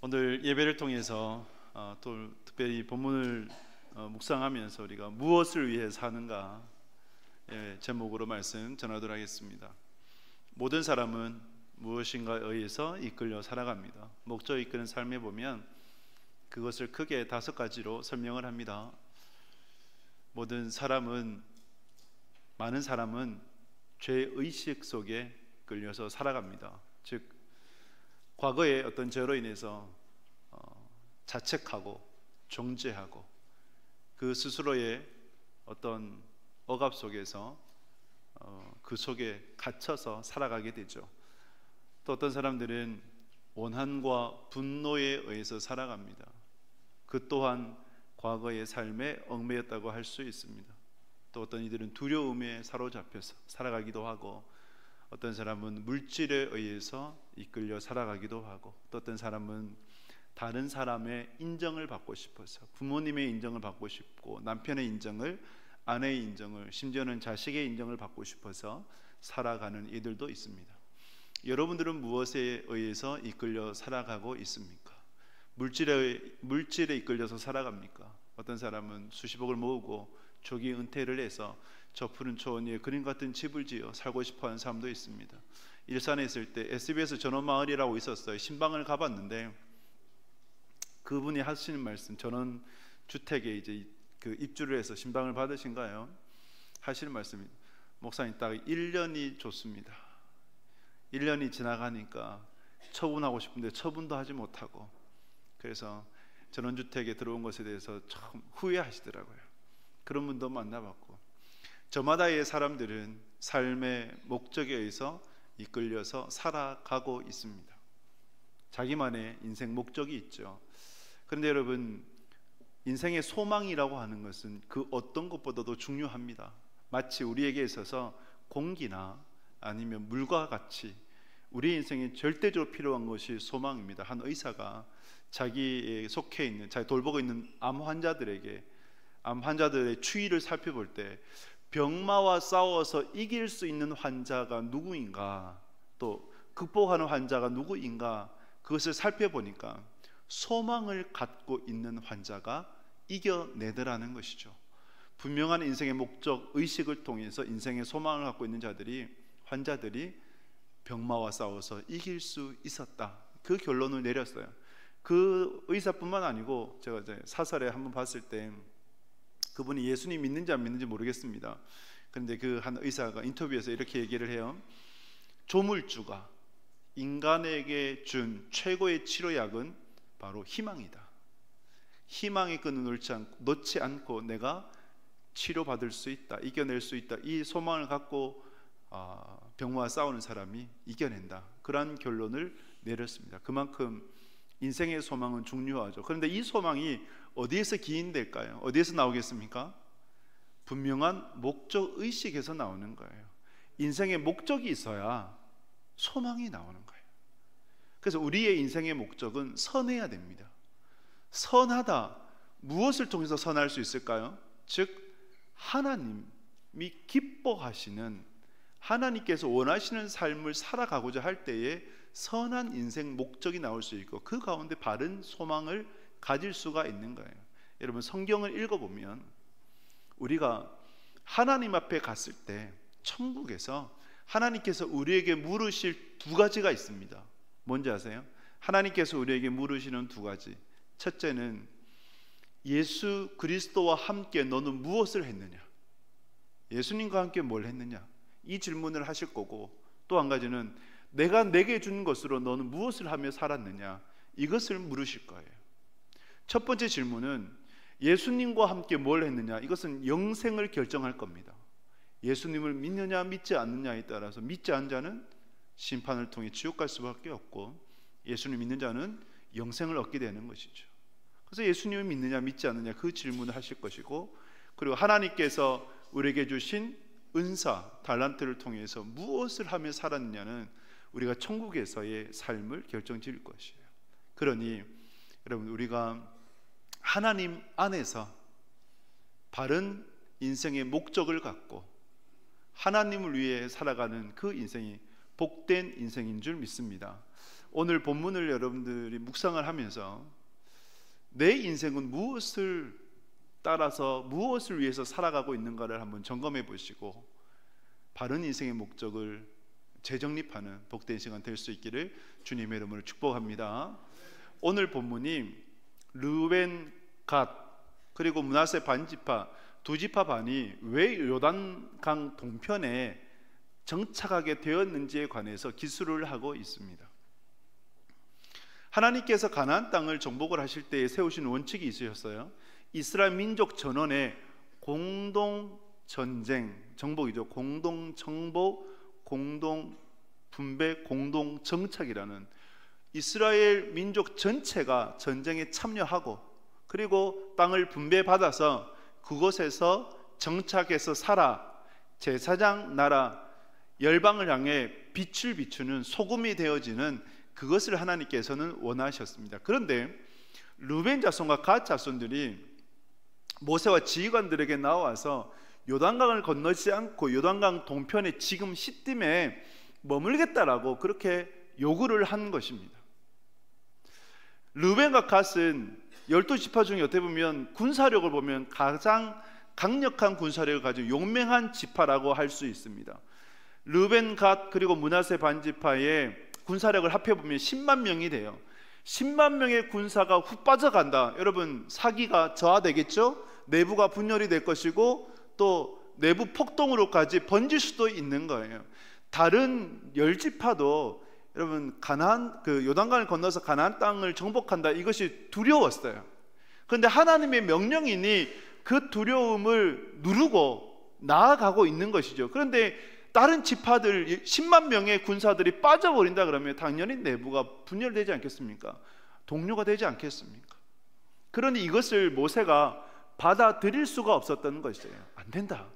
오늘 예배를 통해서 또 특별히 본문을 묵상하면서 우리가 무엇을 위해 사는가 제목으로 말씀 전하도록 하겠습니다. 모든 사람은 무엇인가에 의해서 이끌려 살아갑니다. 목적을 이끄는 삶에 보면 그것을 크게 5가지로 설명을 합니다. 많은 사람은 죄의식 속에 끌려서 살아갑니다. 즉 과거의 어떤 죄로 인해서 자책하고 정죄하고 그 스스로의 어떤 억압 속에서 그 속에 갇혀서 살아가게 되죠. 또 어떤 사람들은 원한과 분노에 의해서 살아갑니다. 그 또한 과거의 삶에 얽매였다고 할 수 있습니다. 또 어떤 이들은 두려움에 사로잡혀서 살아가기도 하고, 어떤 사람은 물질에 의해서 이끌려 살아가기도 하고, 또 어떤 사람은 다른 사람의 인정을 받고 싶어서 부모님의 인정을 받고 싶고, 남편의 인정을, 아내의 인정을, 심지어는 자식의 인정을 받고 싶어서 살아가는 이들도 있습니다. 여러분들은 무엇에 의해서 이끌려 살아가고 있습니까? 물질에 이끌려서 살아갑니까? 어떤 사람은 수십억을 모으고 조기 은퇴를 해서 저 푸른 초원 위에 그림 같은 집을 지어 살고 싶어하는 사람도 있습니다. 일산에 있을 때 SBS 전원마을이라고 있었어요. 신방을 가봤는데 그분이 하시는 말씀, 전원주택에 이제 그 입주를 해서 신방을 받으신가요? 하시는 말씀이, 목사님 딱 1년이 좋습니다. 1년이 지나가니까 처분하고 싶은데 처분도 하지 못하고, 그래서 전원주택에 들어온 것에 대해서 참 후회하시더라고요. 그런 분도 만나봤고, 저마다의 사람들은 삶의 목적에 의해서 이끌려서 살아가고 있습니다. 자기만의 인생 목적이 있죠. 그런데 여러분, 인생의 소망이라고 하는 것은 그 어떤 것보다도 중요합니다. 마치 우리에게 있어서 공기나 아니면 물과 같이 우리 인생에 절대적으로 필요한 것이 소망입니다. 한 의사가 자기에 속해 있는, 자기 돌보고 있는 암 환자들의 추이를 살펴볼 때 병마와 싸워서 이길 수 있는 환자가 누구인가, 또 극복하는 환자가 누구인가, 그것을 살펴보니까 소망을 갖고 있는 환자가 이겨내더라는 것이죠. 분명한 인생의 목적 의식을 통해서 인생의 소망을 갖고 있는 환자들이 병마와 싸워서 이길 수 있었다, 그 결론을 내렸어요. 그 의사뿐만 아니고 제가 이제 사설에 한번 봤을 때 그분이 예수님 믿는지 안 믿는지 모르겠습니다. 그런데 그 한 의사가 인터뷰에서 이렇게 얘기를 해요. 조물주가 인간에게 준 최고의 치료약은 바로 희망이다. 희망의 끈을 놓지 않고 내가 치료받을 수 있다, 이겨낼 수 있다, 이 소망을 갖고 병마와 싸우는 사람이 이겨낸다, 그런 결론을 내렸습니다. 그만큼 인생의 소망은 중요하죠. 그런데 이 소망이 어디에서 기인될까요? 어디에서 나오겠습니까? 분명한 목적 의식에서 나오는 거예요. 인생의 목적이 있어야 소망이 나오는 거예요. 그래서 우리의 인생의 목적은 선해야 됩니다. 선하다, 무엇을 통해서 선할 수 있을까요? 즉 하나님이 기뻐하시는, 하나님께서 원하시는 삶을 살아가고자 할 때에 선한 인생 목적이 나올 수 있고, 그 가운데 바른 소망을 가질 수가 있는 거예요. 여러분, 성경을 읽어보면 우리가 하나님 앞에 갔을 때 천국에서 하나님께서 우리에게 물으실 2가지가 있습니다. 뭔지 아세요? 하나님께서 우리에게 물으시는 2가지. 첫째는 예수 그리스도와 함께 너는 무엇을 했느냐, 예수님과 함께 뭘 했느냐, 이 질문을 하실 거고, 또 한 가지는 내가 내게 준 것으로 너는 무엇을 하며 살았느냐, 이것을 물으실 거예요. 첫 번째 질문은 예수님과 함께 뭘 했느냐, 이것은 영생을 결정할 겁니다. 예수님을 믿느냐 믿지 않느냐에 따라서 믿지 않는 자는 심판을 통해 지옥 갈 수밖에 없고, 예수님 믿는 자는 영생을 얻게 되는 것이죠. 그래서 예수님을 믿느냐 믿지 않느냐, 그 질문을 하실 것이고, 그리고 하나님께서 우리에게 주신 은사, 달란트를 통해서 무엇을 하며 살았느냐는 우리가 천국에서의 삶을 결정지을 것이에요. 그러니 여러분, 우리가 하나님 안에서 바른 인생의 목적을 갖고 하나님을 위해 살아가는 그 인생이 복된 인생인 줄 믿습니다. 오늘 본문을 여러분들이 묵상을 하면서 내 인생은 무엇을 따라서 무엇을 위해서 살아가고 있는가를 한번 점검해 보시고 바른 인생의 목적을 재정립하는 복된 시간 될 수 있기를 주님의 이름으로 축복합니다. 오늘 본문이 르우벤, 갓 그리고 므낫세 반지파 두 지파 반이 왜 요단강 동편에 정착하게 되었는지에 관해서 기술을 하고 있습니다. 하나님께서 가나안 땅을 정복을 하실 때에 세우신 원칙이 있으셨어요. 이스라엘 민족 전원의 공동 전쟁, 정복이죠. 공동 정복, 공동 분배, 공동 정착이라는 이스라엘 민족 전체가 전쟁에 참여하고 그리고 땅을 분배받아서 그곳에서 정착해서 살아 제사장 나라 열방을 향해 빛을 비추는 소금이 되어지는 그것을 하나님께서는 원하셨습니다. 그런데 르우벤 자손과 갓 자손들이 모세와 지휘관들에게 나와서 요단강을 건너지 않고 요단강 동편에 지금 시딤에 머물겠다라고 그렇게 요구를 한 것입니다. 르우벤과 갓은 12지파 중에 어떻게 보면 군사력을 보면 가장 강력한 군사력을 가지고 용맹한 지파라고 할 수 있습니다. 르우벤, 갓 그리고 므낫세 반지파의 군사력을 합해보면 10만 명이 돼요. 10만 명의 군사가 훅 빠져간다. 여러분 사기가 저하되겠죠? 내부가 분열이 될 것이고 또 내부 폭동으로까지 번질 수도 있는 거예요. 다른 10지파도 여러분 가나안 요단강을 건너서 가나안 땅을 정복한다 이것이 두려웠어요. 그런데 하나님의 명령이니 그 두려움을 누르고 나아가고 있는 것이죠. 그런데 다른 지파들 10만 명의 군사들이 빠져버린다 그러면 당연히 내부가 분열되지 않겠습니까? 동료가 되지 않겠습니까? 그러니 이것을 모세가 받아들일 수가 없었던 것이에요. 안 된다.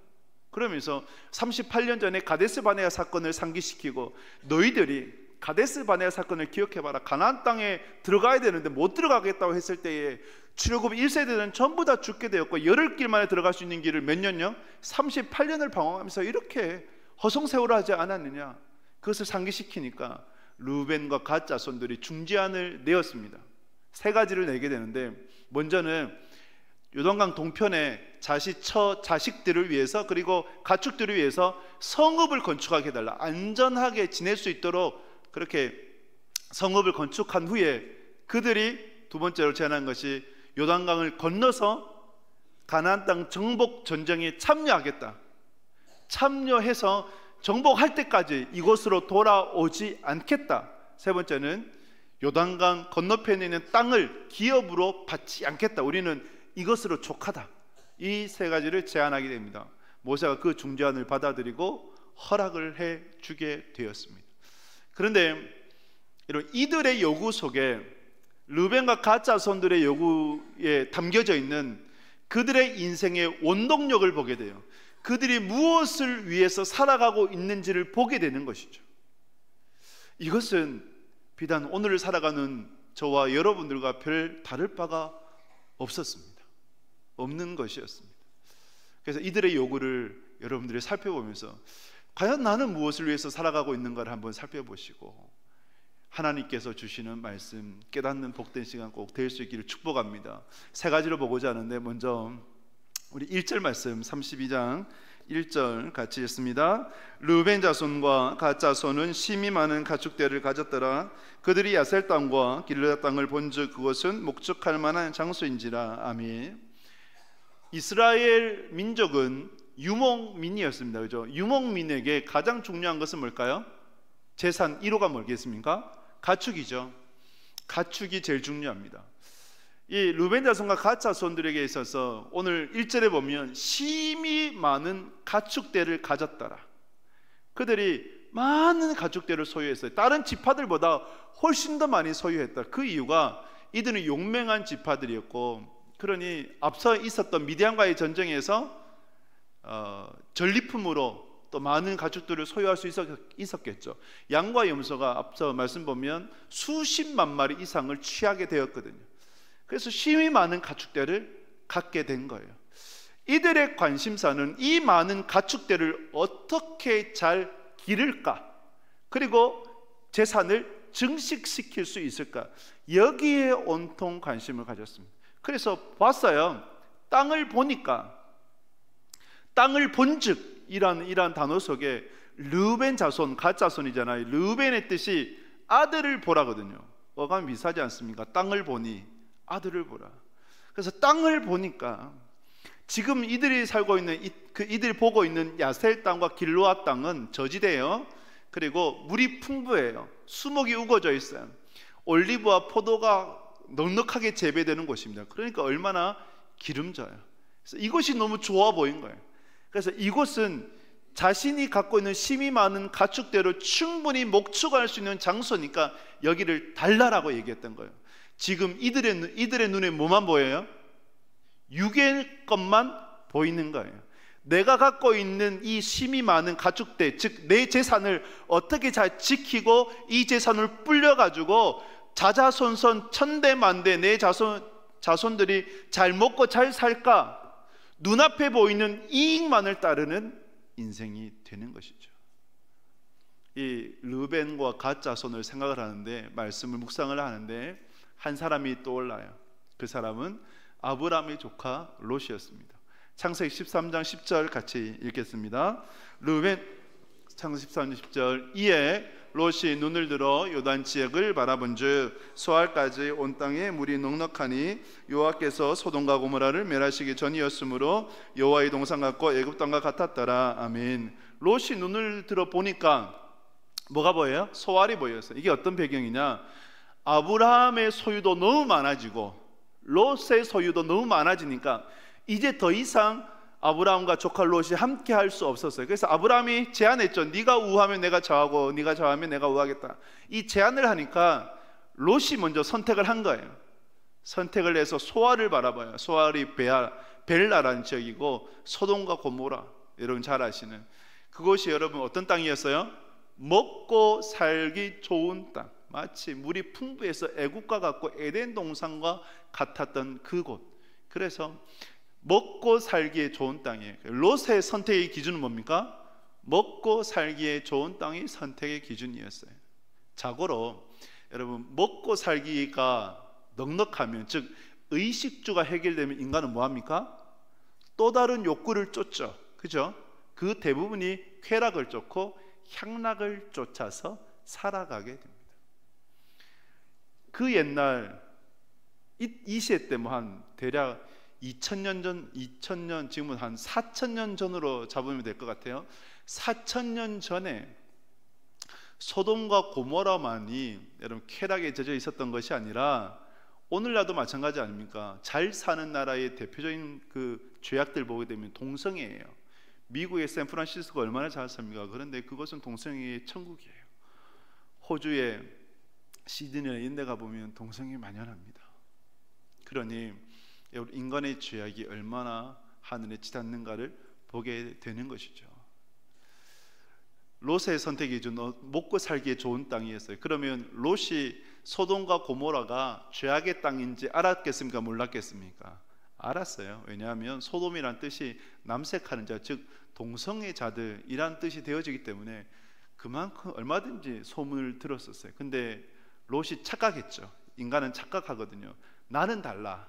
그러면서 38년 전에 가데스 바네아 사건을 상기시키고 너희들이 가데스 바네아 사건을 기억해봐라. 가나안 땅에 들어가야 되는데 못 들어가겠다고 했을 때에 출애굽 1세대는 전부 다 죽게 되었고 열흘 길 만에 들어갈 수 있는 길을 몇 년요? 38년을 방황하면서 이렇게 허송세월을 하지 않았느냐. 그것을 상기시키니까 르우벤과 갓 자손들이 중재안을 내었습니다. 세 가지를 내게 되는데 먼저는 요단강 동편에 자식들을 위해서 그리고 가축들을 위해서 성읍을 건축하게 해달라. 안전하게 지낼 수 있도록 그렇게 성읍을 건축한 후에 그들이 두 번째로 제안한 것이 요단강을 건너서 가나안 땅 정복 전쟁에 참여하겠다. 참여해서 정복할 때까지 이곳으로 돌아오지 않겠다. 세 번째는 요단강 건너편에 있는 땅을 기업으로 받지 않겠다. 우리는 이것으로 족하다. 이 세 가지를 제안하게 됩니다. 모세가 그 중재안을 받아들이고 허락을 해 주게 되었습니다. 그런데 이런 이들의 요구 속에 르우벤과 갓 자손들의 요구에 담겨져 있는 그들의 인생의 원동력을 보게 돼요. 그들이 무엇을 위해서 살아가고 있는지를 보게 되는 것이죠. 이것은 비단 오늘을 살아가는 저와 여러분들과 별 다를 바가 없었습니다. 없는 것이었습니다. 그래서 이들의 요구를 여러분들이 살펴보면서 과연 나는 무엇을 위해서 살아가고 있는가를 한번 살펴보시고 하나님께서 주시는 말씀 깨닫는 복된 시간 꼭 될 수 있기를 축복합니다. 세 가지로 보고자 하는데 먼저 우리 1절 말씀 32장 1절 같이 읽습니다. 르우벤 자손과 갓 자손은 심히 많은 가축대를 가졌더라. 그들이 야셀 땅과 길르앗 땅을 본즉 그것은 목축할 만한 장소인지라. 아멘. 이스라엘 민족은 유목민이었습니다. 그죠? 유목민에게 가장 중요한 것은 뭘까요? 재산 1호가 뭐겠습니까? 가축이죠. 가축이 제일 중요합니다. 이 르우벤 자손과 갓 자손들에게 있어서 오늘 1절에 보면 심히 많은 가축대를 가졌더라. 그들이 많은 가축대를 소유했어요. 다른 지파들보다 훨씬 더 많이 소유했다. 그 이유가 이들은 용맹한 지파들이었고, 그러니 앞서 있었던 미디안과의 전쟁에서 전리품으로 또 많은 가축들을 소유할 수 있었겠죠. 양과 염소가 앞서 말씀 보면 수십만 마리 이상을 취하게 되었거든요. 그래서 심히 많은 가축대를 갖게 된 거예요. 이들의 관심사는 이 많은 가축대를 어떻게 잘 기를까, 그리고 재산을 증식시킬 수 있을까? 여기에 온통 관심을 가졌습니다. 그래서 봤어요. 땅을 보니까, 땅을 본즉 이란 단어 속에 르우벤 자손, 갓 자손이잖아요. 르우벤의 뜻이 아들을 보라거든요. 어감이 비슷하지 않습니까? 땅을 보니 아들을 보라. 그래서 땅을 보니까 지금 이들이 살고 있는 이들이 보고 있는 야셀 땅과 길로아 땅은 저지대예요. 그리고 물이 풍부해요. 수목이 우거져 있어요. 올리브와 포도가 넉넉하게 재배되는 곳입니다. 그러니까 얼마나 기름져요. 그래서 이곳이 너무 좋아 보인 거예요. 그래서 이곳은 자신이 갖고 있는 힘이 많은 가축대로 충분히 목축할 수 있는 장소니까 여기를 달라라고 얘기했던 거예요. 지금 이들의 눈에 뭐만 보여요? 육의 것만 보이는 거예요. 내가 갖고 있는 이 힘이 많은 가축대, 즉 내 재산을 어떻게 잘 지키고 이 재산을 불려가지고 자자손손 천대만대 내 자손들이 잘 먹고 잘 살까? 눈앞에 보이는 이익만을 따르는 인생이 되는 것이죠. 이 르벤과 갓 자손을 생각을 하는데, 말씀을 묵상을 하는데 한 사람이 떠올라요. 그 사람은 아브라함의 조카 롯이었습니다. 창세기 13장 10절 같이 읽겠습니다. 창세기 13장 10절. 이에 롯이 눈을 들어 요단 지역을 바라본즉 소알까지 온 땅에 물이 넉넉하니 여호와께서 소돔과 고모라를 멸하시기 전이었으므로 여호와의 동산 같고 애굽 땅과 같았더라. 아멘. 롯이 눈을 들어 보니까 뭐가 보여요? 소알이 보였어요. 이게 어떤 배경이냐? 아브라함의 소유도 너무 많아지고 롯의 소유도 너무 많아지니까 이제 더 이상 아브라함과 조카 롯이 함께 할 수 없었어요. 그래서 아브라함이 제안했죠. 네가 우하면 내가 저하고 네가 저하면 내가 우하겠다. 이 제안을 하니까 롯이 먼저 선택을 한 거예요. 선택을 해서 소알을 바라봐요. 소알이 벨라라는 지역이고 소돔과 고모라, 여러분 잘 아시는 그곳이 여러분 어떤 땅이었어요? 먹고 살기 좋은 땅, 마치 물이 풍부해서 애국과 같고 에덴 동산과 같았던 그곳. 그래서 먹고 살기에 좋은 땅이에요. 롯의 선택의 기준은 뭡니까? 먹고 살기에 좋은 땅이 선택의 기준이었어요. 자고로 여러분, 먹고 살기가 넉넉하면, 즉 의식주가 해결되면 인간은 뭐합니까? 또 다른 욕구를 쫓죠. 그죠? 그 대부분이 쾌락을 쫓고 향락을 쫓아서 살아가게 됩니다. 그 옛날 이 시대 때 뭐 한 대략 2000년 전, 2000년, 지금은 한 4000년 전으로 잡으면 될 것 같아요. 4000년 전에 소돔과 고모라만이 여러분 쾌락에 젖어 있었던 것이 아니라 오늘날도 마찬가지 아닙니까? 잘 사는 나라의 대표적인 그 죄악들 보게 되면 동성애예요. 미국의 샌프란시스코가 얼마나 잘 삽니까? 그런데 그것은 동성애의 천국이에요. 호주의 시드니나 이런 데 가보면 동성애 만연합니다. 그러니 인간의 죄악이 얼마나 하늘에 치닫는가를 보게 되는 것이죠. 롯의 선택이 준 먹고 살기에 좋은 땅이었어요. 그러면 롯이 소돔과 고모라가 죄악의 땅인지 알았겠습니까? 몰랐겠습니까? 알았어요. 왜냐하면 소돔이란 뜻이 남색하는 자, 즉 동성애자들이란 뜻이 되어지기 때문에 그만큼 얼마든지 소문을 들었었어요. 근데 롯이 착각했죠. 인간은 착각하거든요. 나는 달라.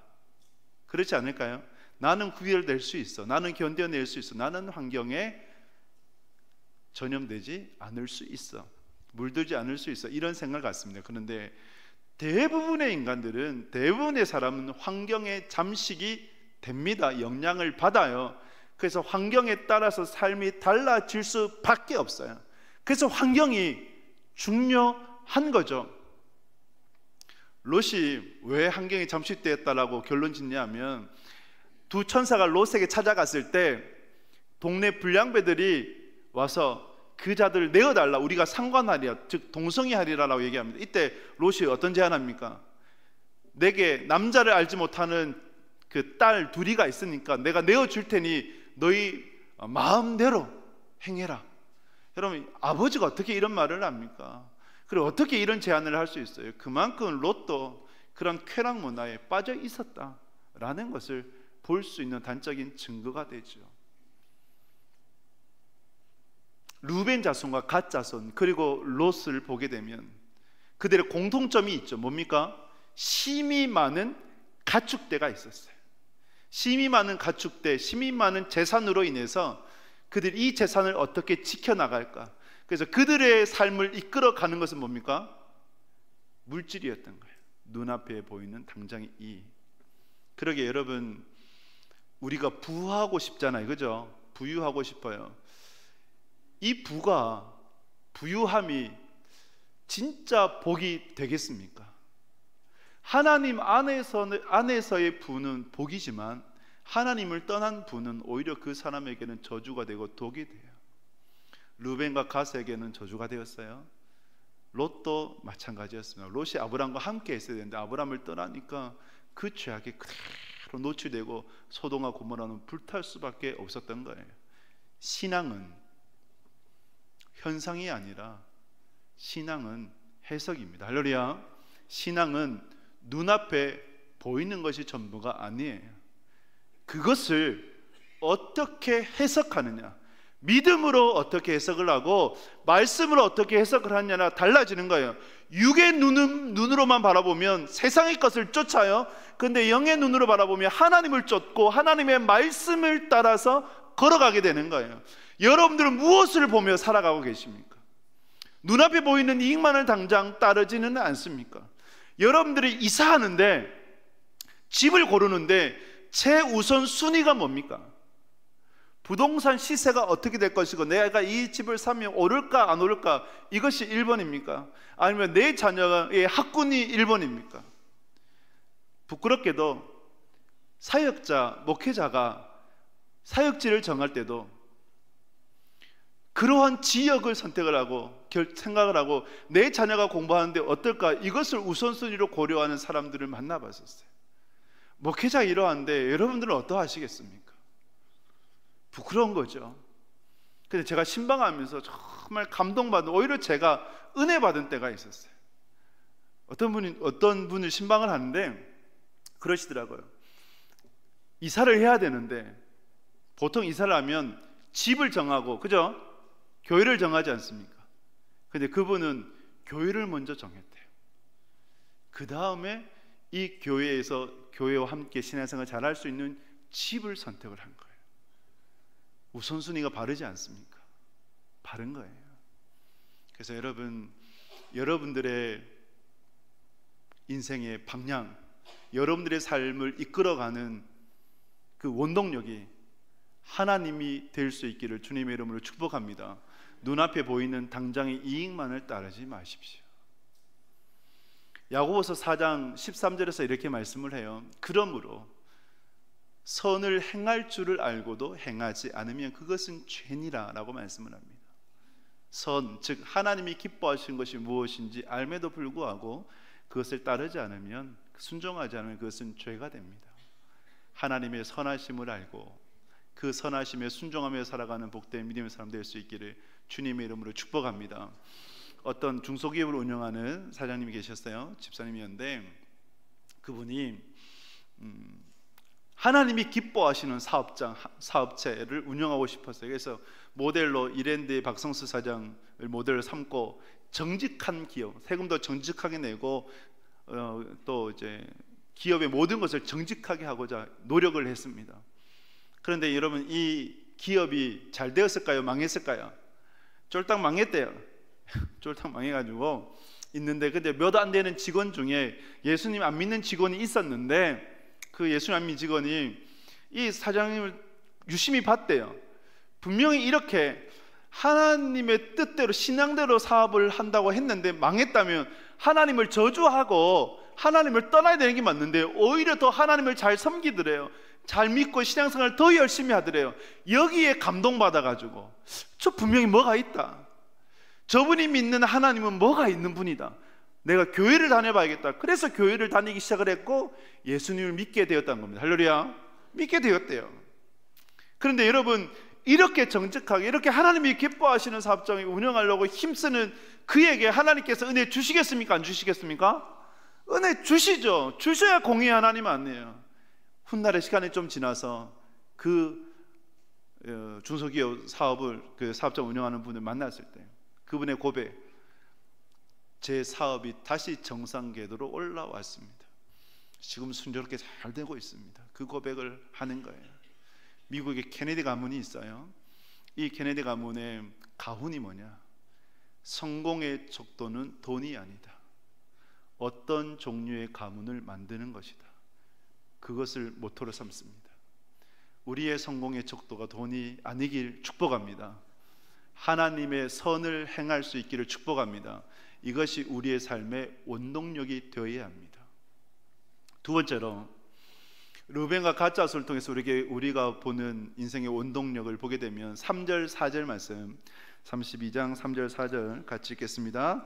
그렇지 않을까요? 나는 구별될 수 있어. 나는 견뎌낼 수 있어. 나는 환경에 전염되지 않을 수 있어. 물들지 않을 수 있어. 이런 생각을 갖습니다. 그런데 대부분의 인간들은, 대부분의 사람은 환경에 잠식이 됩니다. 영향을 받아요. 그래서 환경에 따라서 삶이 달라질 수밖에 없어요. 그래서 환경이 중요한 거죠. 롯이 왜 환경에 잠식되었다라고 결론 짓냐면, 두 천사가 롯에게 찾아갔을 때 동네 불량배들이 와서 그 자들을 내어달라, 우리가 상관하리라, 즉 동성애하리라라고 얘기합니다. 이때 롯이 어떤 제안합니까? 내게 남자를 알지 못하는 그 딸 둘이가 있으니까 내가 내어줄 테니 너희 마음대로 행해라. 여러분, 아버지가 어떻게 이런 말을 합니까? 그리고 어떻게 이런 제안을 할 수 있어요? 그만큼 롯도 그런 쾌락 문화에 빠져 있었다라는 것을 볼 수 있는 단적인 증거가 되죠. 루벤 자손과 갓 자손 그리고 롯을 보게 되면 그들의 공통점이 있죠. 뭡니까? 심이 많은 가축대가 있었어요. 심이 많은 가축대, 심이 많은 재산으로 인해서 그들이 이 재산을 어떻게 지켜나갈까? 그래서 그들의 삶을 이끌어가는 것은 뭡니까? 물질이었던 거예요. 눈앞에 보이는 당장의 이익. 그러게 여러분, 우리가 부하고 싶잖아요, 그죠? 부유하고 싶어요. 이 부유함이 진짜 복이 되겠습니까? 하나님 안에서의 부는 복이지만 하나님을 떠난 부는 오히려 그 사람에게는 저주가 되고 독이 돼요. 루벤과 갓에게는 저주가 되었어요. 롯도 마찬가지였습니다. 롯이 아브람과 함께 있어야 되는데 아브람을 떠나니까 그 죄악에 그대로 노출되고 소돔과 고모라는 불탈 수밖에 없었던 거예요. 신앙은 현상이 아니라 신앙은 해석입니다. 할렐루야. 신앙은 눈앞에 보이는 것이 전부가 아니에요. 그것을 어떻게 해석하느냐, 믿음으로 어떻게 해석을 하고 말씀으로 어떻게 해석을 하느냐가 달라지는 거예요. 육의 눈으로만 바라보면 세상의 것을 쫓아요. 그런데 영의 눈으로 바라보면 하나님을 쫓고 하나님의 말씀을 따라서 걸어가게 되는 거예요. 여러분들은 무엇을 보며 살아가고 계십니까? 눈앞에 보이는 이익만을 당장 따르지는 않습니까? 여러분들이 이사하는데, 집을 고르는데 최우선 순위가 뭡니까? 부동산 시세가 어떻게 될 것이고 내가 이 집을 사면 오를까 안 오를까, 이것이 1번입니까? 아니면 내 자녀의 학군이 1번입니까? 부끄럽게도 사역자, 목회자가 사역지를 정할 때도 그러한 지역을 선택을 하고 생각을 하고 내 자녀가 공부하는데 어떨까, 이것을 우선순위로 고려하는 사람들을 만나봤었어요. 목회자 이러한데 여러분들은 어떠하시겠습니까? 부끄러운 거죠. 근데 제가 신방하면서 정말 감동받는, 오히려 제가 은혜 받은 때가 있었어요. 어떤 분을 신방을 하는데 그러시더라고요. 이사를 해야 되는데 보통 이사를 하면 집을 정하고, 그죠? 교회를 정하지 않습니까? 근데 그분은 교회를 먼저 정했대요. 그 다음에 이 교회와 함께 신앙생활 잘할 수 있는 집을 선택을 한 거예요. 우선순위가 바르지 않습니까? 바른 거예요. 그래서 여러분들의 인생의 방향, 여러분들의 삶을 이끌어가는 그 원동력이 하나님이 될 수 있기를 주님의 이름으로 축복합니다. 눈앞에 보이는 당장의 이익만을 따르지 마십시오. 야고보서 4장 13절에서 이렇게 말씀을 해요. 그러므로 선을 행할 줄을 알고도 행하지 않으면 그것은 죄니라 라고 말씀을 합니다. 선, 즉 하나님이 기뻐하시는 것이 무엇인지 알매도 불구하고 그것을 따르지 않으면, 순종하지 않으면 그것은 죄가 됩니다. 하나님의 선하심을 알고 그 선하심에 순종하며 살아가는 복된 믿음의 사람 될 수 있기를 주님의 이름으로 축복합니다. 어떤 중소기업을 운영하는 사장님이 계셨어요. 집사님이었는데 그분이 하나님이 기뻐하시는 사업체를 운영하고 싶었어요. 그래서 모델로 이랜드의 박성수 사장을 모델로 삼고 정직한 기업, 세금도 정직하게 내고 또 이제 기업의 모든 것을 정직하게 하고자 노력을 했습니다. 그런데 여러분, 이 기업이 잘 되었을까요? 망했을까요? 쫄딱 망했대요. 쫄딱 망해가지고 있는데, 근데 몇 안 되는 직원 중에 예수님 안 믿는 직원이 있었는데 그 예수님 안 믿는 직원이 이 사장님을 유심히 봤대요. 분명히 이렇게 하나님의 뜻대로 신앙대로 사업을 한다고 했는데 망했다면 하나님을 저주하고 하나님을 떠나야 되는 게 맞는데 오히려 더 하나님을 잘 섬기더래요. 잘 믿고 신앙생활을 더 열심히 하더래요. 여기에 감동받아가지고 저 분명히 뭐가 있다, 저분이 믿는 하나님은 뭐가 있는 분이다, 내가 교회를 다녀봐야겠다. 그래서 교회를 다니기 시작을 했고 예수님을 믿게 되었다는 겁니다. 할렐루야. 믿게 되었대요. 그런데 여러분, 이렇게 정직하게 이렇게 하나님이 기뻐하시는 사업장을 운영하려고 힘쓰는 그에게 하나님께서 은혜 주시겠습니까? 안 주시겠습니까? 은혜 주시죠. 주셔야 공의 하나님 아니에요. 훗날의 시간이 좀 지나서 그 중소기업 사업을 그 사업장 운영하는 분을 만났을 때 그분의 고백, 제 사업이 다시 정상 궤도로 올라왔습니다. 지금 순조롭게 잘 되고 있습니다. 그 고백을 하는 거예요. 미국에 케네디 가문이 있어요. 이 케네디 가문의 가훈이 뭐냐? 성공의 척도는 돈이 아니다. 어떤 종류의 가문을 만드는 것이다. 그것을 모토로 삼습니다. 우리의 성공의 척도가 돈이 아니길 축복합니다. 하나님의 선을 행할 수 있기를 축복합니다. 이것이 우리의 삶의 원동력이 되어야 합니다. 두 번째로, 르벤과 갓자손을 통해서 우리가 보는 인생의 원동력을 보게 되면 3절 4절 말씀, 32장 3절 4절 같이 읽겠습니다.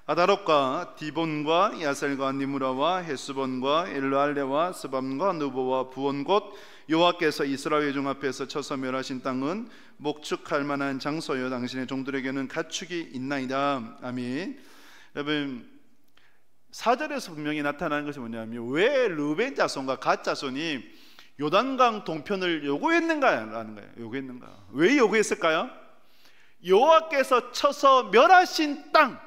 아다롯과 디본과 야셀과 니무라와 헤스본과 엘르알레와 스밤과 느보와 부온 곧 여호와께서 이스라엘 종 앞에서 쳐서 멸하신 땅은 목축할 만한 장소여 당신의 종들에게는 가축이 있나이다. 아멘. 여러분, 4절에서 분명히 나타나는 것이 뭐냐면, 왜 르벤 자손과 갓 자손이 요단강 동편을 요구했는가라는 거예요. 요구했는가? 왜 요구했을까요? 여호와께서 쳐서 멸하신 땅,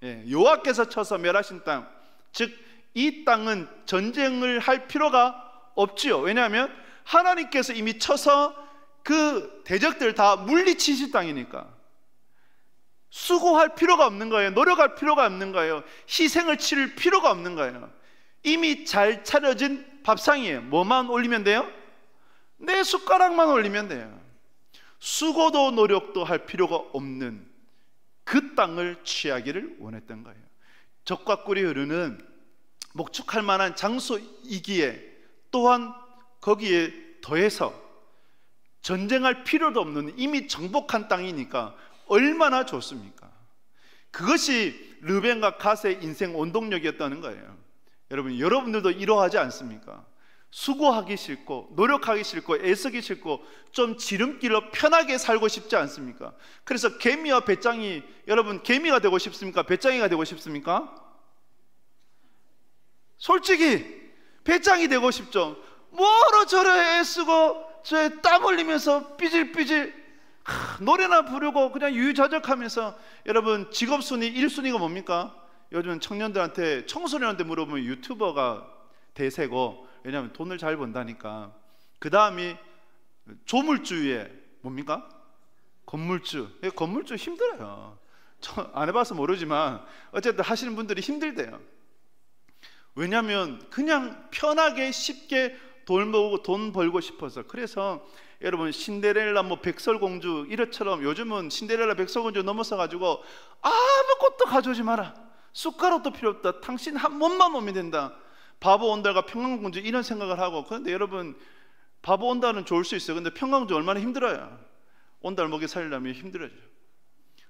여호와께서 쳐서 멸하신 땅, 즉 이 땅은 전쟁을 할 필요가 없지요. 왜냐하면 하나님께서 이미 쳐서 그 대적들 다 물리치실 땅이니까 수고할 필요가 없는 거예요. 노력할 필요가 없는 거예요. 희생을 치를 필요가 없는 거예요. 이미 잘 차려진 밥상이에요. 뭐만 올리면 돼요? 내 숟가락만 올리면 돼요. 수고도 노력도 할 필요가 없는 그 땅을 취하기를 원했던 거예요. 적과 꿀이 흐르는 목축할 만한 장소이기에 또한 거기에 더해서 전쟁할 필요도 없는 이미 정복한 땅이니까 얼마나 좋습니까? 그것이 르벤과 갓의 인생 원동력이었다는 거예요. 여러분들도 이러하지 않습니까? 수고하기 싫고 노력하기 싫고 애쓰기 싫고 좀 지름길로 편하게 살고 싶지 않습니까? 그래서 개미와 배짱이, 여러분 개미가 되고 싶습니까? 배짱이가 되고 싶습니까? 솔직히 배짱이 되고 싶죠. 뭐로 저래 애쓰고 저 땀 흘리면서 삐질삐질 노래나 부르고 그냥 유유자적하면서. 여러분, 직업 순위 1순위가 뭡니까? 요즘 청년들한테, 청소년한테 물어보면 유튜버가 대세고, 왜냐하면 돈을 잘 번다니까. 그 다음이 조물주에 뭡니까? 건물주. 건물주 힘들어요. 안 해봐서 모르지만 어쨌든 하시는 분들이 힘들대요. 왜냐하면 그냥 편하게 쉽게 돈 벌고 싶어서. 그래서 여러분, 신데렐라 백설공주 이것처럼 요즘은 신데렐라 백설공주 넘어서 가지고 아무것도 가져오지 마라, 숟가락도 필요 없다, 당신 한 몸만 오면 된다, 바보 온달과 평강공주 이런 생각을 하고. 그런데 여러분, 바보 온달은 좋을 수 있어요. 근데 평강공주 얼마나 힘들어요. 온달 먹여 살리려면 힘들어요.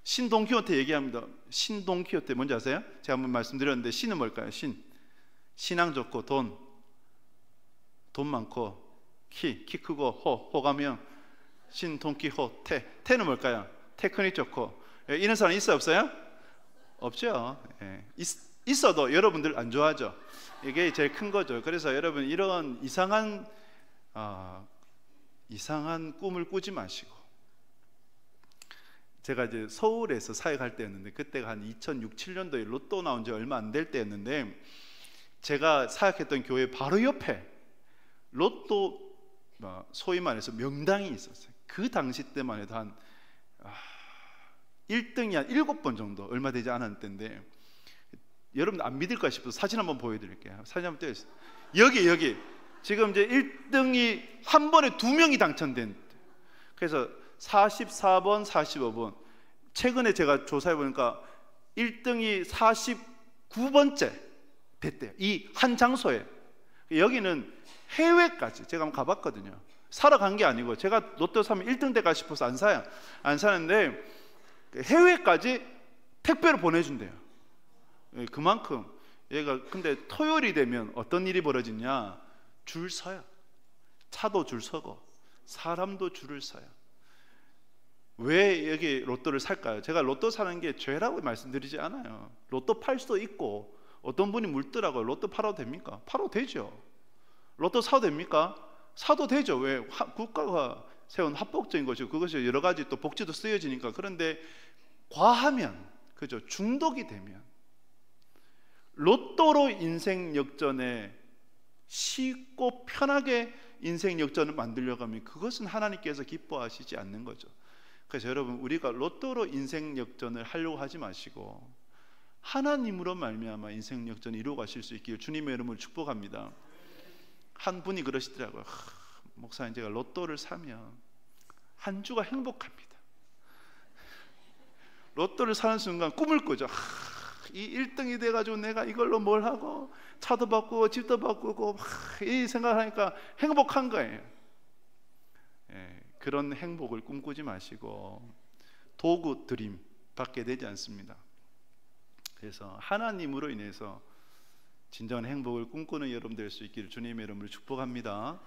신돈키호테 얘기합니다. 신돈키호테 뭔지 아세요? 제가 한번 말씀드렸는데, 신은 뭘까요? 신앙 좋고 돈 많고 키 크고 호 가면 신돈키호테. 테는 뭘까요? 테크닉 좋고. 이런 사람 있어요, 없어요? 없죠. 있어도 여러분들 안 좋아하죠. 이게 제일 큰 거죠. 그래서 여러분, 이런 이상한 꿈을 꾸지 마시고. 제가 이제 서울에서 사역할 때였는데, 그때가 한 2006, 7년도에 로또 나온 지 얼마 안 될 때였는데, 제가 사역했던 교회 바로 옆에 로또 소위 말해서 명당이 있었어요. 그 당시 때만 해도 한 1등이 한 7번 정도, 얼마 되지 않았을 때인데, 여러분 안 믿을까 싶어서 사진 한번 보여드릴게요. 사진 한번 떼주세요. 여기 지금 이제 1등이 한 번에 2명이 당첨된. 그래서 44번 45번 최근에 제가 조사해 보니까 1등이 49번째 됐대요. 이 한 장소에. 여기는 해외까지 제가 한번 가봤거든요. 사러 간 게 아니고, 제가 로또 사면 1등 될까 싶어서 안 사는데 해외까지 택배로 보내준대요. 그만큼 얘가. 근데 토요일이 되면 어떤 일이 벌어지냐? 줄 서요. 차도 줄 서고 사람도 줄을 서요. 왜 여기 로또를 살까요? 제가 로또 사는 게 죄라고 말씀드리지 않아요. 로또 팔 수도 있고, 어떤 분이 묻더라고요. 로또 팔아도 됩니까? 팔아도 되죠. 로또 사도 됩니까? 사도 되죠. 왜? 국가가 세운 합법적인 것이고, 그것이 여러 가지 또 복지도 쓰여지니까. 그런데 과하면, 그죠? 중독이 되면 로또로 인생 역전에 쉽고 편하게 인생 역전을 만들려고 하면 그것은 하나님께서 기뻐하시지 않는 거죠. 그래서 여러분, 우리가 로또로 인생 역전을 하려고 하지 마시고 하나님으로 말미암아 인생 역전을 이루어 가실 수 있기를 주님의 이름으로 축복합니다. 한 분이 그러시더라고요. 목사님, 제가 로또를 사면 한 주가 행복합니다. 로또를 사는 순간 꿈을 꾸죠. 이 1등이 돼가지고 내가 이걸로 뭘 하고 차도 바꾸고 집도 바꾸고 이 생각하니까 행복한 거예요. 그런 행복을 꿈꾸지 마시고 도구 드림 받게 되지 않습니다. 그래서 하나님으로 인해서 진정한 행복을 꿈꾸는 여러분 될 수 있기를 주님의 이름으로 축복합니다.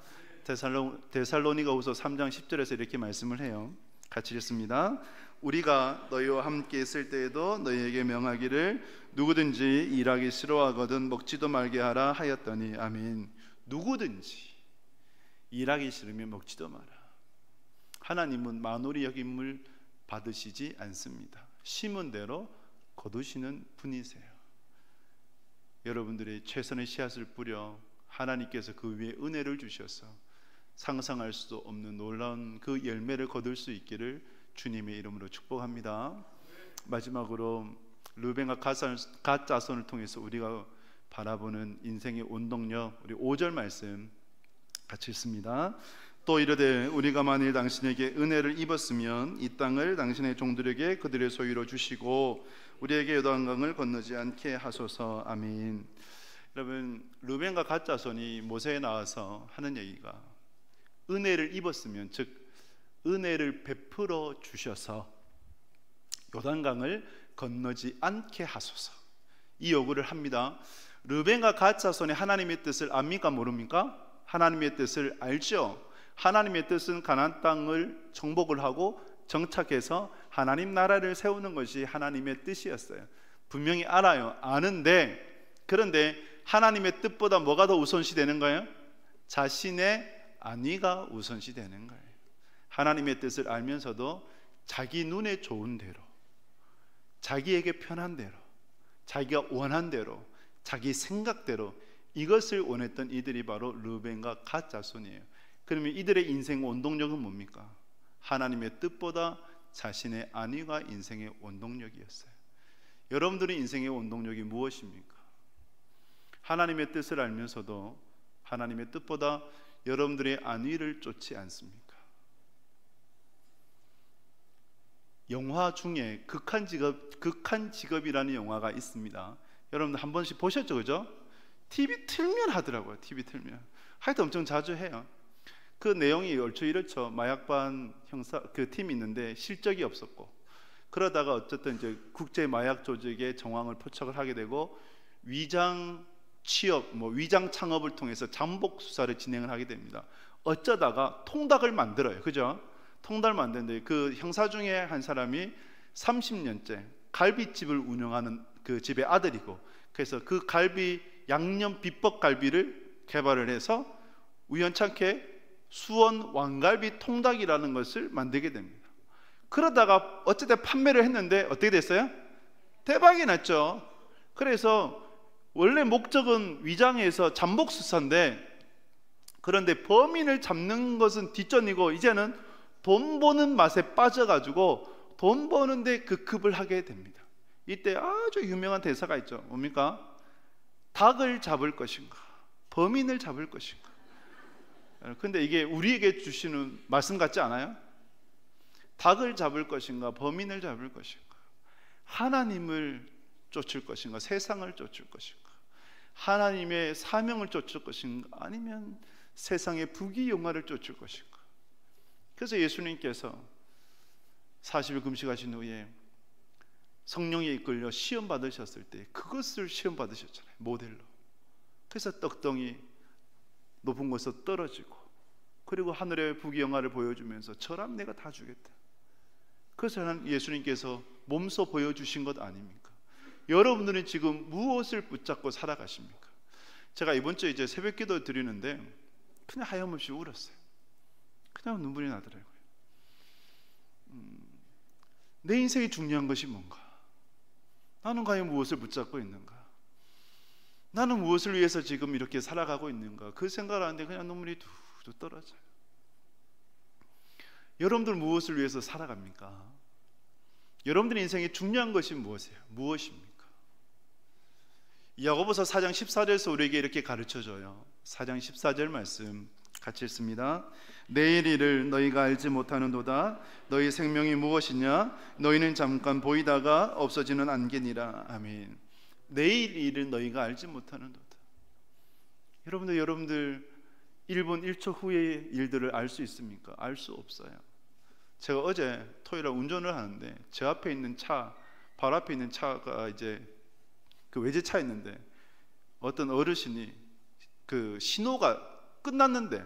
데살로니가후서 3장 10절에서 이렇게 말씀을 해요. 같이 읽습니다. 우리가 너희와 함께 있을 때에도 너희에게 명하기를 누구든지 일하기 싫어하거든 먹지도 말게 하라 하였더니 아멘. 누구든지 일하기 싫으면 먹지도 마라. 하나님은 만홀히 여김을 받으시지 않습니다. 심은 대로 거두시는 분이세요. 여러분들이 최선의 씨앗을 뿌려 하나님께서 그 위에 은혜를 주셔서 상상할 수도 없는 놀라운 그 열매를 거둘 수 있기를 주님의 이름으로 축복합니다. 마지막으로 르벤과 갓 자손을 통해서 우리가 바라보는 인생의 원동력, 우리 5절 말씀 같이 읽습니다. 또 이르되 우리가 만일 당신에게 은혜를 입었으면 이 땅을 당신의 종들에게 그들의 소유로 주시고 우리에게 요단강을 건너지 않게 하소서. 아멘. 여러분, 르벤과 갓 자손이 모세에 나와서 하는 얘기가 은혜를 입었으면, 즉 은혜를 베풀어 주셔서 요단강을 건너지 않게 하소서, 이 요구를 합니다. 르벤과 갓 자손이 하나님의 뜻을 압니까 모릅니까? 하나님의 뜻을 알죠. 하나님의 뜻은 가나안 땅을 정복을 하고 정착해서 하나님 나라를 세우는 것이 하나님의 뜻이었어요. 분명히 알아요. 아는데, 그런데 하나님의 뜻보다 뭐가 더 우선시 되는 거예요? 자신의 안위가 우선시 되는 거예요. 하나님의 뜻을 알면서도 자기 눈에 좋은 대로, 자기에게 편한 대로, 자기가 원한 대로, 자기 생각대로 이것을 원했던 이들이 바로 르벤과 갓 자손이에요. 그러면 이들의 인생 원동력은 뭡니까? 하나님의 뜻보다 자신의 안위가 인생의 원동력이었어요. 여러분들의 인생의 원동력이 무엇입니까? 하나님의 뜻을 알면서도 하나님의 뜻보다 여러분들의 안위를 쫓지 않습니까? 영화 중에 극한 직업이라는 영화가 있습니다. 여러분들 한 번씩 보셨죠, 그죠? TV 틀면 하더라고요. TV 틀면 하여튼 엄청 자주 해요. 그 내용이 얼추 이렇죠. 마약반 형사 그 팀이 있는데 실적이 없었고, 그러다가 어쨌든 이제 국제 마약 조직의 정황을 포착을 하게 되고 위장 취업, 위장 창업을 통해서 잠복 수사를 진행을 하게 됩니다. 어쩌다가 통닭을 만들어요, 그죠? 통닭을 만드는데 그 형사 중에 한 사람이 30년째 갈비집을 운영하는 그 집의 아들이고, 그래서 그 갈비 양념 비법 갈비를 개발을 해서 우연찮게 수원 왕갈비 통닭이라는 것을 만들게 됩니다. 그러다가 어쨌든 판매를 했는데 어떻게 됐어요? 대박이 났죠. 그래서 원래 목적은 위장에서 잠복 수사인데, 그런데 범인을 잡는 것은 뒷전이고 이제는 돈 버는 맛에 빠져가지고 돈 버는데 급급을 하게 됩니다. 이때 아주 유명한 대사가 있죠. 뭡니까? 닭을 잡을 것인가, 범인을 잡을 것인가. 근데 이게 우리에게 주시는 말씀 같지 않아요? 닭을 잡을 것인가, 범인을 잡을 것인가, 하나님을 쫓을 것인가, 세상을 쫓을 것인가, 하나님의 사명을 쫓을 것인가, 아니면 세상의 부귀영화를 쫓을 것인가. 그래서 예수님께서 40일 금식하신 후에 성령에 이끌려 시험 받으셨을 때 그것을 시험 받으셨잖아요, 모델로. 그래서 떡덩이 높은 곳에서 떨어지고, 그리고 하늘의 부귀영화를 보여주면서 저람 내가 다 주겠다. 그래서 예수님께서 몸소 보여주신 것 아닙니까? 여러분들은 지금 무엇을 붙잡고 살아가십니까? 제가 이번 주에 이제 새벽기도 드리는데 그냥 하염없이 울었어요. 그냥 눈물이 나더라고요. 내 인생이 중요한 것이 뭔가? 나는 과연 무엇을 붙잡고 있는가? 나는 무엇을 위해서 지금 이렇게 살아가고 있는가? 그 생각을 하는데 그냥 눈물이 툭툭 떨어져요. 여러분들 무엇을 위해서 살아갑니까? 여러분들 인생에 중요한 것이 무엇입니까? 야고보서 4장 14절에서 우리에게 이렇게 가르쳐줘요. 4장 14절 말씀 같이 읽습니다. 내일 일을 너희가 알지 못하는도다. 너희 생명이 무엇이냐? 너희는 잠깐 보이다가 없어지는 안개니라. 아멘. 내일 일을 너희가 알지 못하는도다. 여러분들 1분 1초 후의 일들을 알 수 있습니까? 알 수 없어요. 제가 어제 토요일에 운전을 하는데 제 앞에 있는 차, 바로 앞에 있는 차가 이제 그 외제차였는데 어떤 어르신이 그 신호가 끝났는데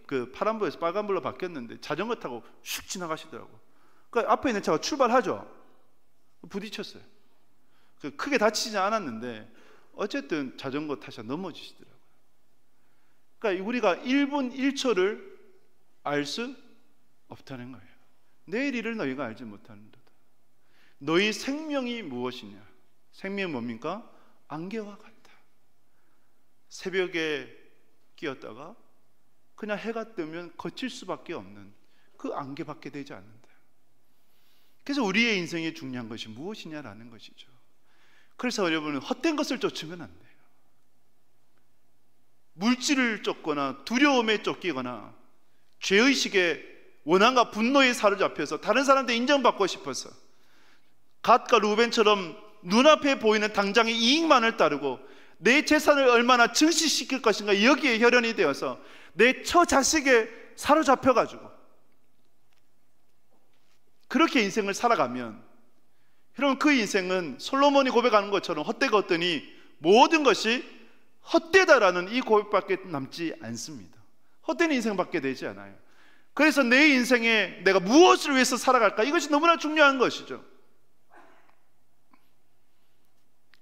그 파란불에서 빨간불로 바뀌었는데 자전거 타고 슉 지나가시더라고. 그러니까 앞에 있는 차가 출발하죠. 부딪혔어요. 크게 다치지 않았는데 어쨌든 자전거 타셔 넘어지시더라고요. 그러니까 우리가 1분 1초를 알 수 없다는 거예요. 내일 일을 너희가 알지 못하는도다. 너희 생명이 무엇이냐? 생명이 뭡니까? 안개와 같다. 새벽에 끼었다가 그냥 해가 뜨면 거칠 수밖에 없는 그 안개밖에 되지 않는다. 그래서 우리의 인생에 중요한 것이 무엇이냐라는 것이죠. 그래서 여러분은 헛된 것을 쫓으면 안 돼요. 물질을 쫓거나 두려움에 쫓기거나 죄의식에 원한과 분노에 사로잡혀서 다른 사람한테 인정받고 싶어서 갓과 루벤처럼 눈앞에 보이는 당장의 이익만을 따르고 내 재산을 얼마나 증식시킬 것인가 여기에 혈연이 되어서 내 처자식에 사로잡혀가지고 그렇게 인생을 살아가면 여러분 그 인생은 솔로몬이 고백하는 것처럼 헛되가 없더니 모든 것이 헛되다라는 이 고백밖에 남지 않습니다. 헛된 인생밖에 되지 않아요. 그래서 내 인생에 내가 무엇을 위해서 살아갈까? 이것이 너무나 중요한 것이죠.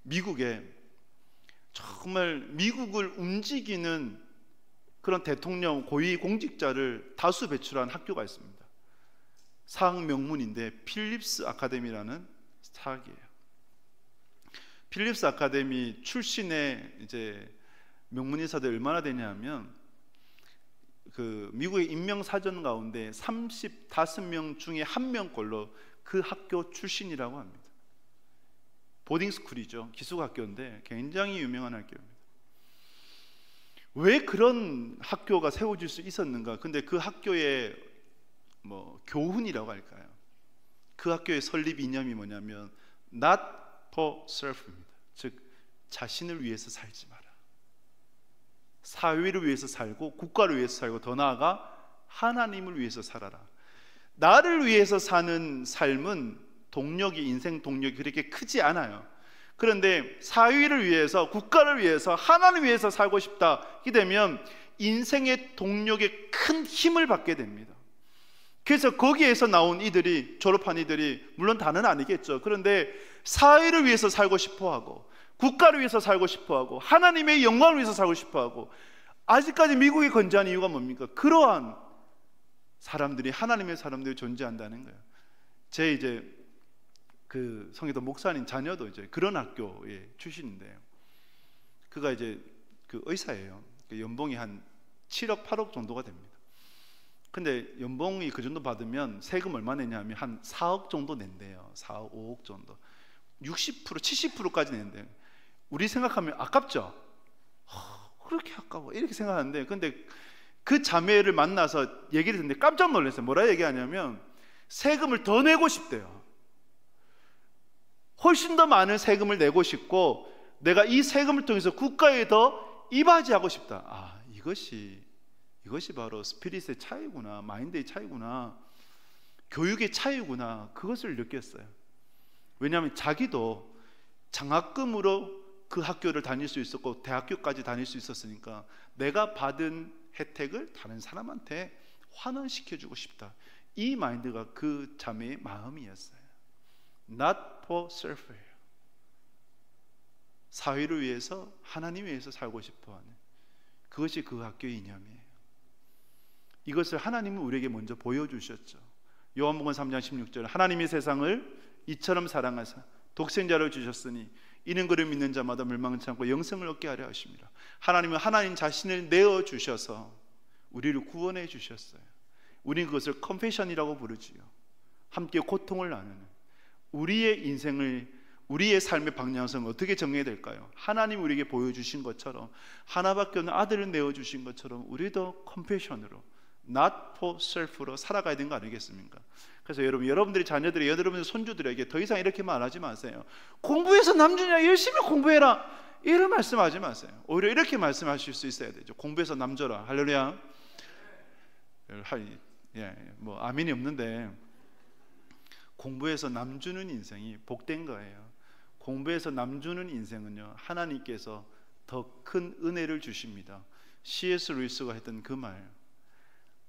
미국에 정말 미국을 움직이는 그런 대통령 고위 공직자를 다수 배출한 학교가 있습니다. 사학 명문인데 필립스 아카데미라는 사학이에요. 필립스 아카데미 출신의 이제 명문의사들이 얼마나 되냐면 그 미국의 임명사전 가운데 35명 중에 1명꼴로 그 학교 출신이라고 합니다. 보딩스쿨이죠. 기숙학교인데 굉장히 유명한 학교입니다. 왜 그런 학교가 세워질 수 있었는가? 근데 그 학교의 교훈이라고 할까요? 그 학교의 설립 이념이 뭐냐면 Not for self입니다. 즉 자신을 위해서 살지 마라. 사회를 위해서 살고 국가를 위해서 살고 더 나아가 하나님을 위해서 살아라. 나를 위해서 사는 삶은 인생 동력이 그렇게 크지 않아요. 그런데 사회를 위해서 국가를 위해서 하나님을 위해서 살고 싶다 이렇게 되면 인생의 동력에 큰 힘을 받게 됩니다. 그래서 거기에서 나온 이들이 졸업한 이들이 물론 다는 아니겠죠. 그런데 사회를 위해서 살고 싶어하고 국가를 위해서 살고 싶어하고 하나님의 영광을 위해서 살고 싶어하고 아직까지 미국이 건재한 이유가 뭡니까? 그러한 사람들이 하나님의 사람들이 존재한다는 거예요. 제 이제 그 성회도 목사님 자녀도 이제 그런 학교의 출신인데요. 그가 이제 그 의사예요. 연봉이 한 7억 8억 정도가 됩니다. 근데 연봉이 그 정도 받으면 세금 얼마 내냐면 한 4억 정도 낸대요. 4억 5억 정도 60% 70%까지 낸대요. 우리 생각하면 아깝죠. 그렇게 아까워 이렇게 생각하는데 근데 그 자매를 만나서 얘기를 듣는데 깜짝 놀랐어요. 뭐라 얘기하냐면 세금을 더 내고 싶대요. 훨씬 더 많은 세금을 내고 싶고 내가 이 세금을 통해서 국가에 더 이바지하고 싶다. 이것이 바로 스피릿의 차이구나, 마인드의 차이구나, 교육의 차이구나, 그것을 느꼈어요. 왜냐하면 자기도 장학금으로 그 학교를 다닐 수 있었고 대학교까지 다닐 수 있었으니까 내가 받은 혜택을 다른 사람한테 환원시켜주고 싶다. 이 마인드가 그 자매의 마음이었어요. Not for self예요. 사회를 위해서 하나님 위해서 살고 싶어하는 그것이 그 학교의 이념이에요. 이것을 하나님은 우리에게 먼저 보여주셨죠. 요한복음 3장 16절 하나님이 세상을 이처럼 사랑하사 독생자를 주셨으니 이는 그를 믿는 자마다 멸망치 않고 영생을 얻게 하려 하십니다. 하나님은 하나님 자신을 내어주셔서 우리를 구원해 주셨어요. 우리는 그것을 컨페션이라고 부르지요. 함께 고통을 나누는 우리의 인생을, 우리의 삶의 방향성을 어떻게 정해야 될까요? 하나님 우리에게 보여주신 것처럼, 하나밖에 없는 아들을 내어주신 것처럼 우리도 컨페션으로, not for self로 살아가야 되는 거 아니겠습니까? 그래서 여러분들이 자녀들이, 여러분들 손주들에게 더 이상 이렇게 말하지 마세요. 공부해서 남주냐, 열심히 공부해라, 이런 말씀하지 마세요. 오히려 이렇게 말씀하실 수 있어야 되죠. 공부해서 남줘라. 할렐루야. 뭐 아멘이 없는데, 공부해서 남주는 인생이 복된 거예요. 공부해서 남주는 인생은요, 하나님께서 더 큰 은혜를 주십니다. C.S. 루이스가 했던 그 말,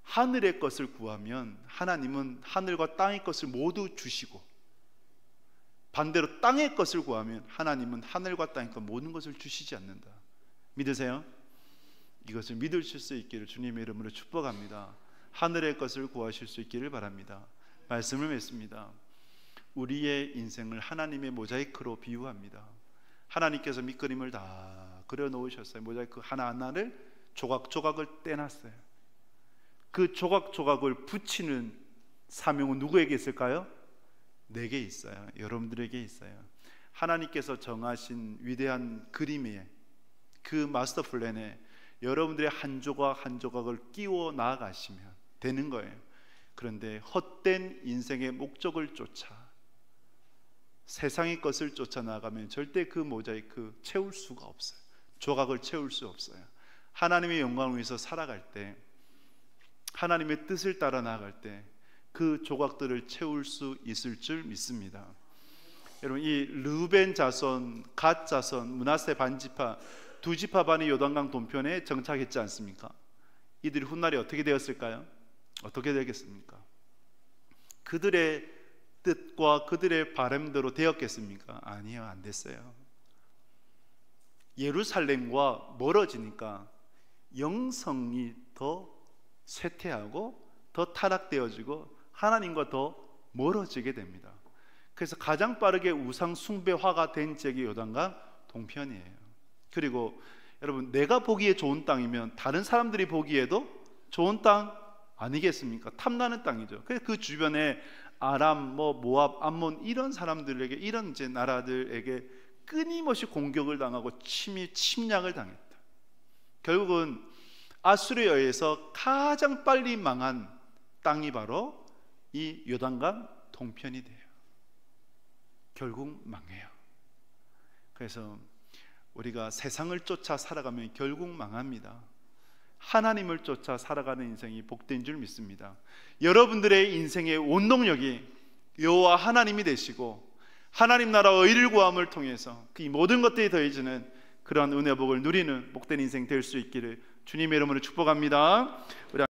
하늘의 것을 구하면 하나님은 하늘과 땅의 것을 모두 주시고, 반대로 땅의 것을 구하면 하나님은 하늘과 땅의 것 모든 것을 주시지 않는다. 믿으세요? 이것을 믿으실 수 있기를 주님의 이름으로 축복합니다. 하늘의 것을 구하실 수 있기를 바랍니다. 말씀을 맺습니다. 우리의 인생을 하나님의 모자이크로 비유합니다. 하나님께서 밑그림을 다 그려놓으셨어요. 모자이크 하나하나를 조각조각을 떼놨어요. 그 조각조각을 붙이는 사명은 누구에게 있을까요? 내게 있어요. 여러분들에게 있어요. 하나님께서 정하신 위대한 그림에, 그 마스터 플랜에 여러분들의 한 조각 한 조각을 끼워 나아가시면 되는 거예요. 그런데 헛된 인생의 목적을 쫓아, 세상의 것을 쫓아 나가면 절대 그 모자이크 채울 수가 없어요. 조각을 채울 수 없어요. 하나님의 영광을 위해서 살아갈 때, 하나님의 뜻을 따라 나아갈 때 그 조각들을 채울 수 있을 줄 믿습니다. 여러분, 이 르벤 자손, 갓 자손, 므낫세 반지파, 두 지파 반이 요단강 동편에 정착했지 않습니까? 이들이 훗날에 어떻게 되었을까요? 어떻게 되겠습니까? 그들의 뜻과 그들의 바람대로 되었겠습니까? 아니요, 안 됐어요. 예루살렘과 멀어지니까 영성이 더 쇠퇴하고 더 타락되어지고 하나님과 더 멀어지게 됩니다. 그래서 가장 빠르게 우상 숭배화가 된 지역이 요단강 동편이에요. 그리고 여러분, 내가 보기에 좋은 땅이면 다른 사람들이 보기에도 좋은 땅 아니겠습니까? 탐나는 땅이죠. 그래서 그 주변에 아람, 모압, 암몬 이런 사람들에게, 이런 이제 나라들에게 끊임없이 공격을 당하고 침략을 당했다. 결국은 아수르에 의해서 가장 빨리 망한 땅이 바로 이 요단강 동편이 돼요. 결국 망해요. 그래서 우리가 세상을 쫓아 살아가면 결국 망합니다. 하나님을 쫓아 살아가는 인생이 복된 줄 믿습니다. 여러분들의 인생의 원동력이 여호와 하나님이 되시고 하나님 나라와 의를 구함을 통해서 그 모든 것들이 더해지는 그러한 은혜 복을 누리는 복된 인생 될 수 있기를 주님의 이름으로 축복합니다. 우리